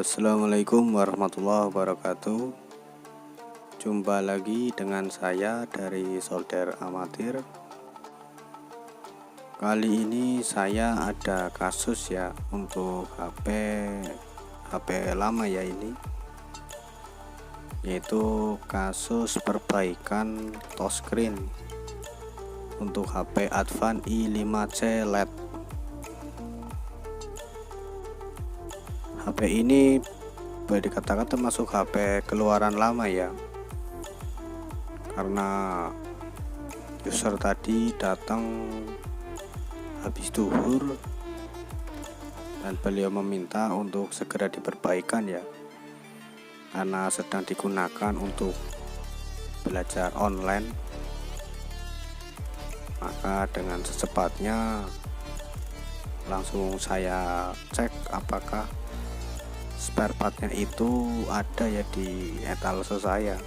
Halo, assalamualaikum warahmatullahi wabarakatuh. Jumpa lagi dengan saya dari Solder Amatir. Kali ini saya ada kasus ya untuk HP lama ya ini, yaitu kasus perbaikan touchscreen untuk HP Advan i5C LED. HP ini boleh dikatakan termasuk HP keluaran lama ya, karena user tadi datang habis duhur dan beliau meminta untuk segera diperbaikan ya, karena sedang digunakan untuk belajar online. Maka dengan secepatnya langsung saya cek apakah spare partnya itu ada ya di etalase saya.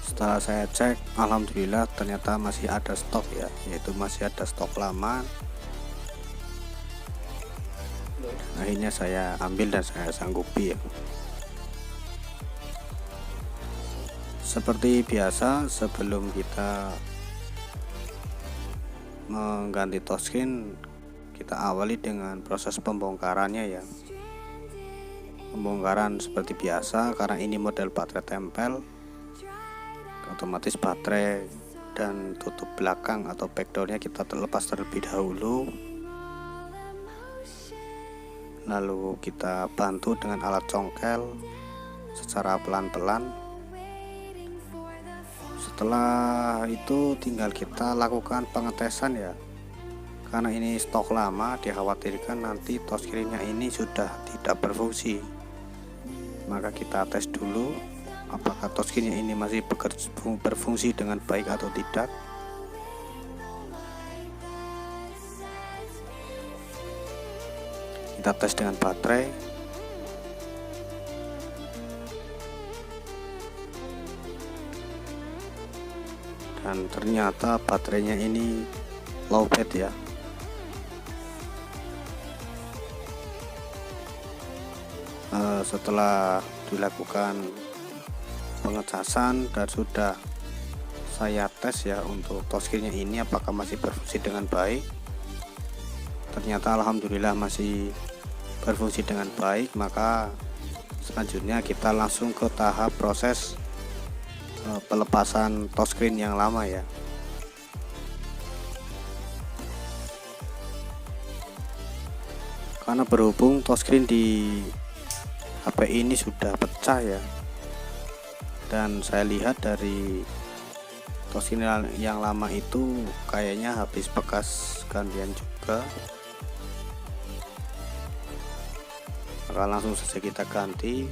Setelah saya cek, alhamdulillah ternyata masih ada stok ya, yaitu masih ada stok lama. Akhirnya saya ambil dan saya sanggupi ya. Seperti biasa, sebelum kita mengganti touchscreen, kita awali dengan proses pembongkarannya ya. Pembongkaran seperti biasa, karena ini model baterai tempel, otomatis baterai dan tutup belakang atau backdoornya kita terlepas terlebih dahulu. Lalu kita bantu dengan alat congkel secara pelan-pelan. Setelah itu tinggal kita lakukan pengetesan ya, karena ini stok lama, dikhawatirkan nanti touchscreen-nya ini sudah tidak berfungsi. Maka kita tes dulu apakah touchscreen-nya ini masih berfungsi dengan baik atau tidak. Kita tes dengan baterai. Dan ternyata baterainya ini lowbat ya. Setelah dilakukan pengecasan dan sudah saya tes ya untuk touchscreen-nya ini apakah masih berfungsi dengan baik, ternyata alhamdulillah masih berfungsi dengan baik. Maka selanjutnya kita langsung ke tahap proses pelepasan touchscreen yang lama ya. Karena berhubung touchscreen di HP ini sudah pecah ya, dan saya lihat dari touchscreen yang lama itu kayaknya habis bekas gantian juga, maka langsung saja kita ganti.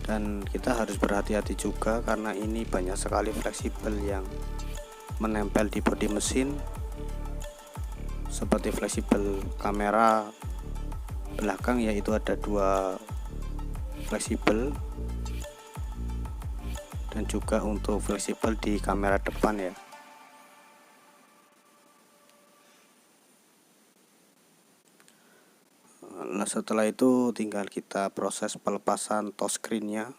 Dan kita harus berhati-hati juga karena ini banyak sekali fleksibel yang menempel di bodi mesin, seperti fleksibel kamera belakang, yaitu ada 2 fleksibel, dan juga untuk fleksibel di kamera depan ya. Nah, setelah itu tinggal kita proses pelepasan touchscreen-nya.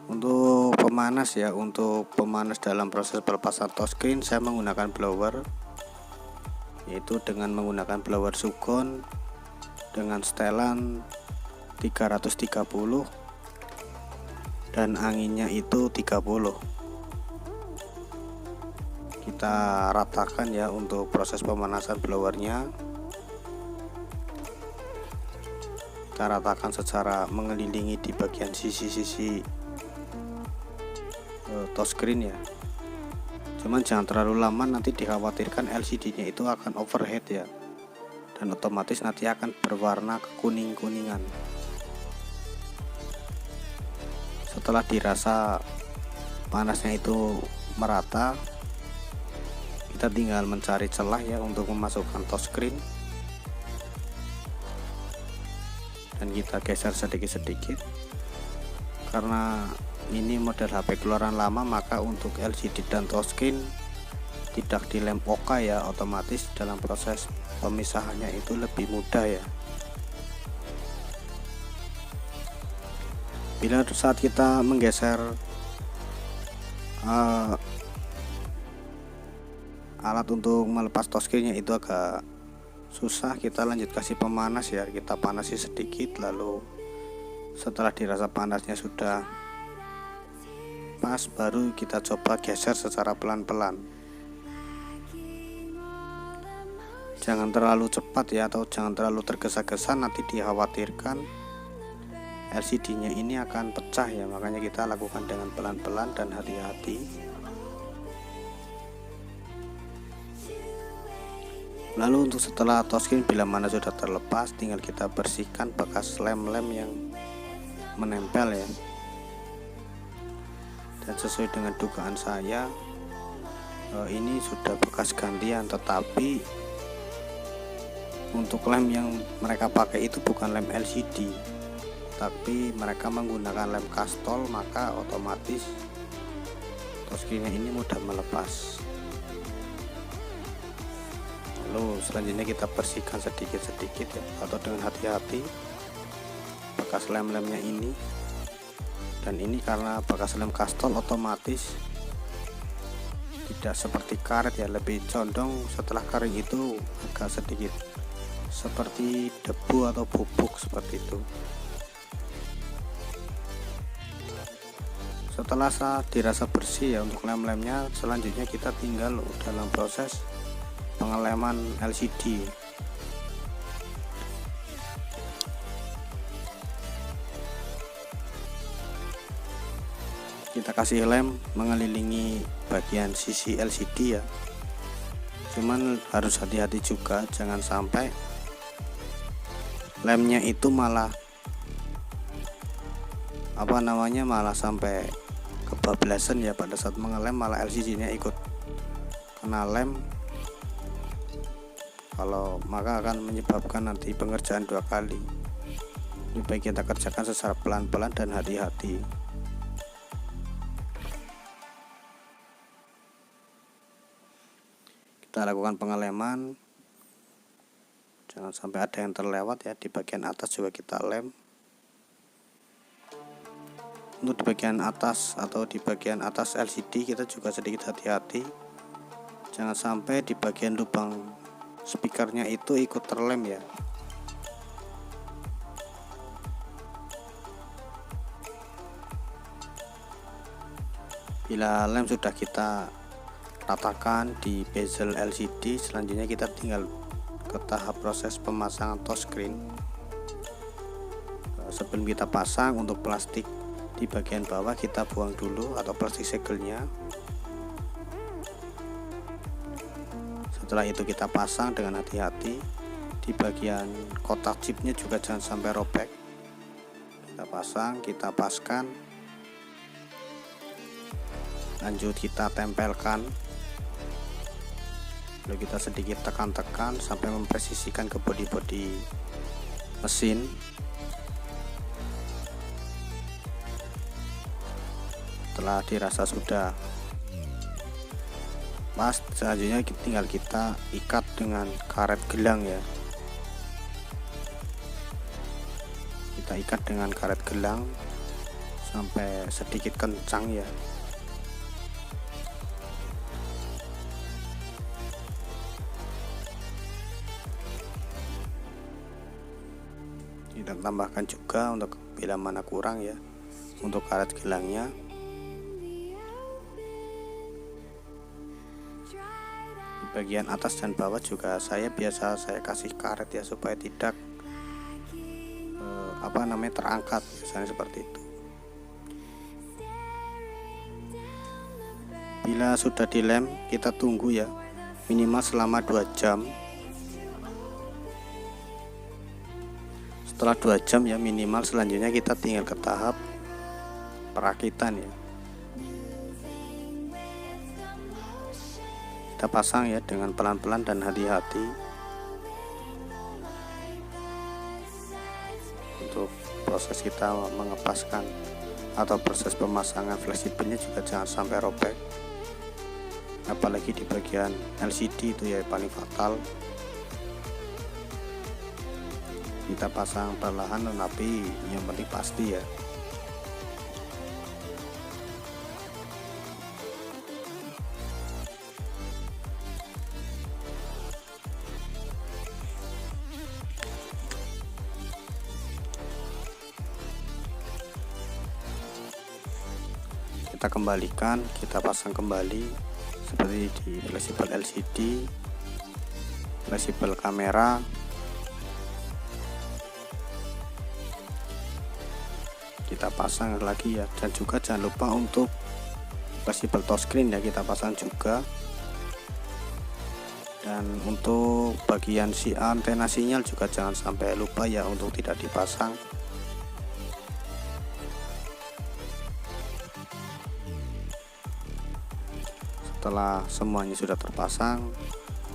Untuk pemanas ya, untuk pemanas dalam proses pelepasan touchscreen saya menggunakan blower, yaitu dengan menggunakan blower Sugon dengan setelan 330 dan anginnya itu 30. Kita ratakan ya untuk proses pemanasan blowernya. Kita ratakan secara mengelilingi di bagian sisi-sisi touchscreen ya. Cuman jangan terlalu lama, nanti dikhawatirkan LCD-nya itu akan overheat ya, dan otomatis nanti akan berwarna kekuning-kuningan. Setelah dirasa panasnya itu merata, kita tinggal mencari celah ya untuk memasukkan touchscreen, dan kita geser sedikit-sedikit karena ini model HP keluaran lama, maka untuk LCD dan touchscreen tidak dilem oka ya, otomatis dalam proses pemisahannya itu lebih mudah ya. Bila saat kita menggeser alat untuk melepas touchscreennya itu agak susah, kita lanjut kasih pemanas ya, kita panasi sedikit, lalu setelah dirasa panasnya sudah pas, baru kita coba geser secara pelan-pelan. Jangan terlalu cepat ya, atau jangan terlalu tergesa-gesa, nanti dikhawatirkan LCD-nya ini akan pecah ya, makanya kita lakukan dengan pelan-pelan dan hati-hati. Lalu untuk setelah touchscreen bila mana sudah terlepas, tinggal kita bersihkan bekas lem-lem yang menempel ya. Dan sesuai dengan dugaan saya, ini sudah bekas gantian, tetapi untuk lem yang mereka pakai itu bukan lem LCD, tapi mereka menggunakan lem kastol, maka otomatis touchscreennya ini mudah melepas. Lalu selanjutnya kita bersihkan sedikit-sedikit ya, atau dengan hati-hati bekas lem-lemnya ini. Dan ini karena bekas lem kastol, otomatis tidak seperti karet ya, lebih condong setelah kering itu agak sedikit seperti debu atau bubuk seperti itu. Setelah dirasa bersih ya untuk lem-lemnya, selanjutnya kita tinggal dalam proses pengeleman LCD. Kita kasih lem mengelilingi bagian sisi LCD ya, cuman harus hati-hati juga, jangan sampai lemnya itu malah malah sampai kebablasan ya, pada saat mengelem malah LCD-nya ikut kena lem, kalau maka akan menyebabkan nanti pengerjaan dua kali. Lebih baik kita kerjakan secara pelan-pelan dan hati-hati. Kita lakukan pengeleman, jangan sampai ada yang terlewat ya. Di bagian atas juga kita lem. Untuk di bagian atas atau di bagian atas LCD kita juga sedikit hati-hati, jangan sampai di bagian lubang speakernya itu ikut terlem ya. Bila lem sudah kita ratakan di bezel LCD, selanjutnya kita tinggal ke tahap proses pemasangan touchscreen. Sebelum kita pasang, untuk plastik di bagian bawah kita buang dulu, atau plastik segelnya. Setelah itu kita pasang dengan hati-hati. Di bagian kotak chipnya juga jangan sampai robek. Kita pasang, kita paskan, lanjut kita tempelkan. Lalu kita sedikit tekan-tekan sampai mempresisikan ke bodi-bodi mesin. Setelah dirasa sudah pas, selanjutnya tinggal kita ikat dengan karet gelang ya. Kita ikat dengan karet gelang sampai sedikit kencang ya. Kita tambahkan juga untuk bila mana kurang ya, untuk karet gelangnya. Di bagian atas dan bawah juga saya kasih karet ya, supaya tidak terangkat, misalnya seperti itu. Bila sudah dilem, kita tunggu ya, minimal selama 2 jam. Setelah 2 jam ya minimal, selanjutnya kita tinggal ke tahap perakitan ya. Kita pasang ya dengan pelan-pelan dan hati-hati. Untuk proses kita mengepaskan atau proses pemasangan fleksibelnya juga jangan sampai robek, apalagi di bagian LCD itu ya paling fatal. Kita pasang perlahan tetapi yang penting pasti ya. Kita kembalikan, kita pasang kembali seperti di fleksibel LCD, fleksibel kamera. Kita pasang lagi ya, dan juga jangan lupa untuk fleksibel touchscreen ya kita pasang juga. Dan untuk bagian si antena sinyal juga jangan sampai lupa ya untuk tidak dipasang. Setelah semuanya sudah terpasang,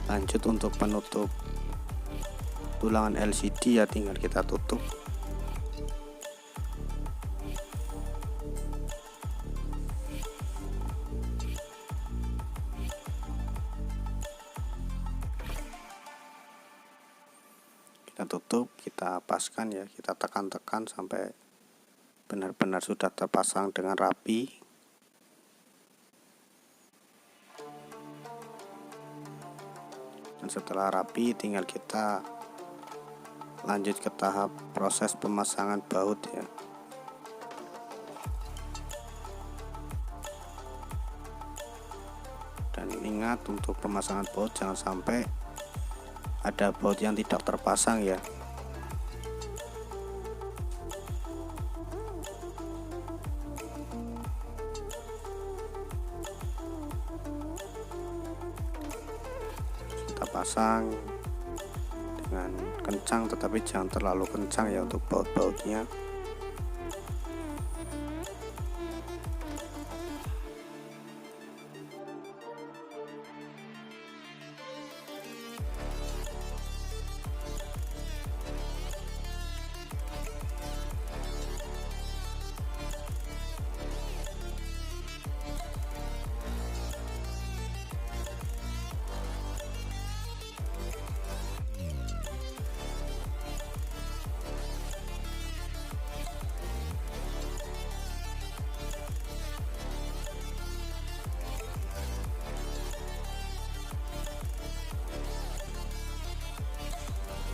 lanjut untuk penutup tulangan LCD ya, tinggal kita tutup. Kita tutup, kita paskan ya, kita tekan-tekan sampai benar-benar sudah terpasang dengan rapi. Dan setelah rapi tinggal kita lanjut ke tahap proses pemasangan baut ya. Dan ingat untuk pemasangan baut jangan sampai ada baut yang tidak terpasang ya. Kita pasang dengan kencang tetapi jangan terlalu kencang ya untuk baut-bautnya.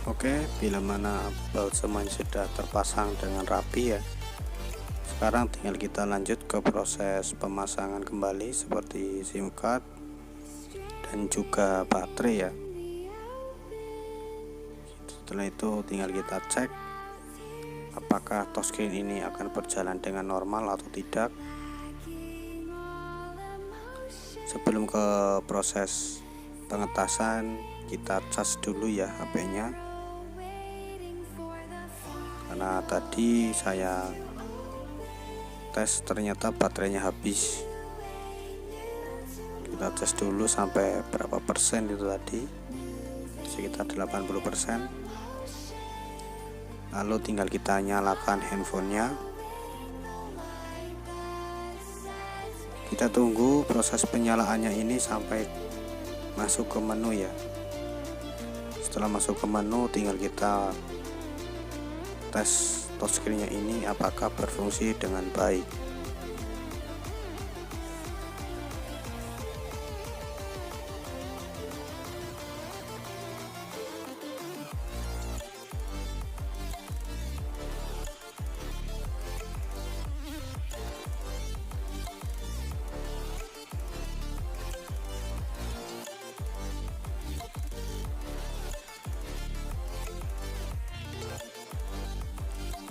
Oke, bila mana baut semuanya sudah terpasang dengan rapi ya, sekarang tinggal kita lanjut ke proses pemasangan kembali seperti SIM card dan juga baterai ya. Setelah itu tinggal kita cek apakah touchscreen ini akan berjalan dengan normal atau tidak. Sebelum ke proses pengetasan, kita cas dulu ya HP-nya. Karena tadi saya tes ternyata baterainya habis. Kita tes dulu sampai berapa persen itu tadi, sekitar 80%. Lalu tinggal kita nyalakan handphonenya. Kita tunggu proses penyalaannya ini sampai masuk ke menu ya. Setelah masuk ke menu tinggal kita tes touchscreen-nya ini apakah berfungsi dengan baik.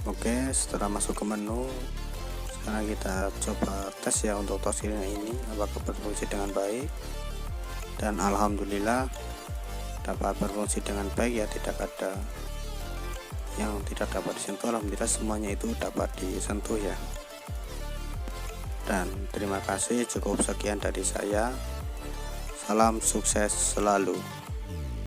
Oke, setelah masuk ke menu, sekarang kita coba tes ya untuk touchscreen ini apakah berfungsi dengan baik. Dan alhamdulillah dapat berfungsi dengan baik ya, tidak ada yang tidak dapat disentuh. Alhamdulillah semuanya itu dapat disentuh ya. Dan terima kasih, cukup sekian dari saya. Salam sukses selalu.